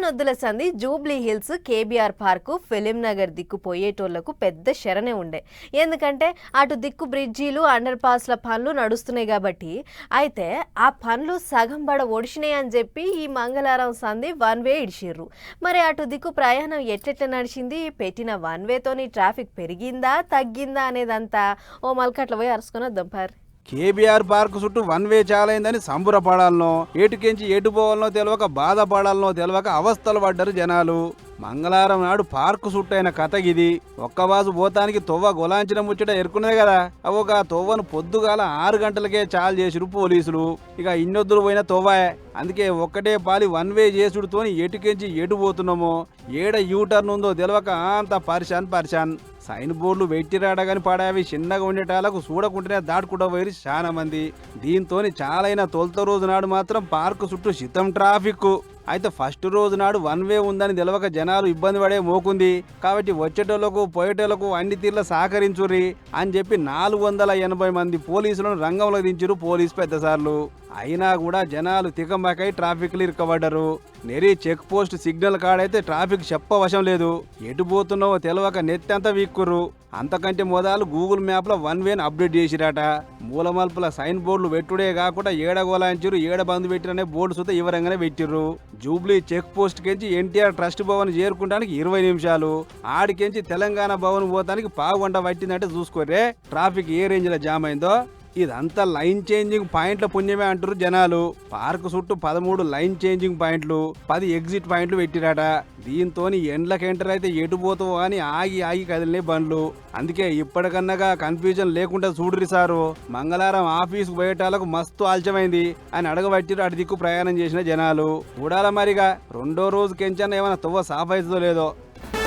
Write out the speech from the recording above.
మహానొద్దుల సంధి Jubilee hills KBR park film Nagar దిక్కు పోయేటోళ్లకు పెద్ద శరణే ఉండే. ఎందుకంటే అటు దిక్కు బ్రిడ్జీలు అండర్ పాస్ల పనులు నడుస్తున్నాయి కాబట్టి. అయితే ఆ పనులు సగం బడ ఒడిచినాయి అని చెప్పి ఈ మంగళవారం సంధి వన్ వే ఇడిచిర్రు. మరి అటు దిక్కు ప్రయాణం ఎట్లెట్లా నడిచింది, పెట్టిన వన్ వేతోని ట్రాఫిక్ పెరిగిందా తగ్గిందా అనేదంతా ఓ మల్కట్ల పోయి అరుసుకొని వద్దాం పార్. కేబీఆర్ పార్క్ చుట్టూ వన్ వే చాలైందని సంబురపడాలనో, ఏటుకెంచి ఎటు పోవాలనో తెలియక బాధపడాలనో తెలియక అవస్థలు పడ్డారు జనాలు. మంగళవారం నాడు పార్కు చుట్టైన కథగిది. ఒక్కబాజు పోతానికి తొవ్వ గొలాంచిన ముచ్చట ఎరుకున్నదే కదా. అవొక తొవ్వను పొద్దుగాల 6 గంటలకే చాలు చేసిరు పోలీసులు. ఇక ఇన్నొద్దులు పోయిన తొవ్వే. అందుకే ఒక్కటే పాలి వన్ వే చేసుడుతోని ఎటుకెంచి ఎటు పోతున్నామో, ఏడ యూటర్న్ ఉందో తెలియక అంత పరిశాన్. సైన్ బోర్డులు వెట్టిరాడగాని పడావి చిన్నగా ఉండేటాలకు చూడకుంటేనే దాటుకుంటూ పోయి చాలా మంది. దీంతో చాలైన తొలత రోజు నాడు మాత్రం పార్కు చుట్టూ శితం ట్రాఫిక్. అయితే ఫస్ట్ రోజు నాడు వన్ వే ఉందని తెలవక జనాలు ఇబ్బంది పడే మోకుంది. కాబట్టి వచ్చేటోళ్లకు పోయేటోళ్లకు అన్ని తీర్ల సహకరించుర్రి అని చెప్పి 480 మంది పోలీసులను రంగంలో దించారు పోలీసు పెద్దసార్లు. అయినా కూడా జనాలు తికమకై ట్రాఫిక్లు ఇరుక్కబడ్డారు. నెరి చెక్ పోస్ట్ సిగ్నల్ కాడైతే ట్రాఫిక్ చెప్పవశం లేదు. ఎటు పోతున్నావో తెలవక నెత్తంతా వీక్కుర్రు. అంతకంటే మొదలు గూగుల్ మ్యాప్లో వన్ వేని అప్డేట్ చేసిరాట. మూలమల్పుల సైన్ బోర్డులు పెట్టుడే కాకుండా ఏడగోలాంచారు, ఏడ బంధు పెట్టిరనే బోర్డు సుత వివరంగానే పెట్టిర్రు. జూబ్లీ చెక్ పోస్ట్ కెంచి ఎన్టీఆర్ ట్రస్ట్ భవన్ చేరుకుంటానికి 20 నిమిషాలు, ఆడికెంచి తెలంగాణ భవన్ పోతానికి పావుగంట పట్టిందంటే చూసుకోరే ట్రాఫిక్ ఏ రేంజ్ లో జామ్ అయిందో. ఇదంతా లైన్ చేంజింగ్ పాయింట్ల పుణ్యమే అంటారు జనాలు. పార్కు చుట్టూ 13 లైన్ చేంజింగ్ పాయింట్లు, 10 ఎగ్జిట్ పాయింట్లు పెట్టిరాట. దీంతో ఎండ్లకు ఎంటర్ అయితే ఎటు పోతావో అని ఆగి కదిలినే బండ్లు. అందుకే ఇప్పటికన్నాగా కన్ఫ్యూజన్ లేకుండా చూడ్రి సారు. మంగళవారం ఆఫీసుకు పోయేటాలకు మస్తు ఆలస్యమైంది అని అడగబట్టిరు అటు దిక్కు ప్రయాణం చేసిన జనాలు. చూడాల మరిగా రెండో రోజు కెంచన్న ఏమైనా తొవ్వ సాఫ్ అవుతుందో లేదో.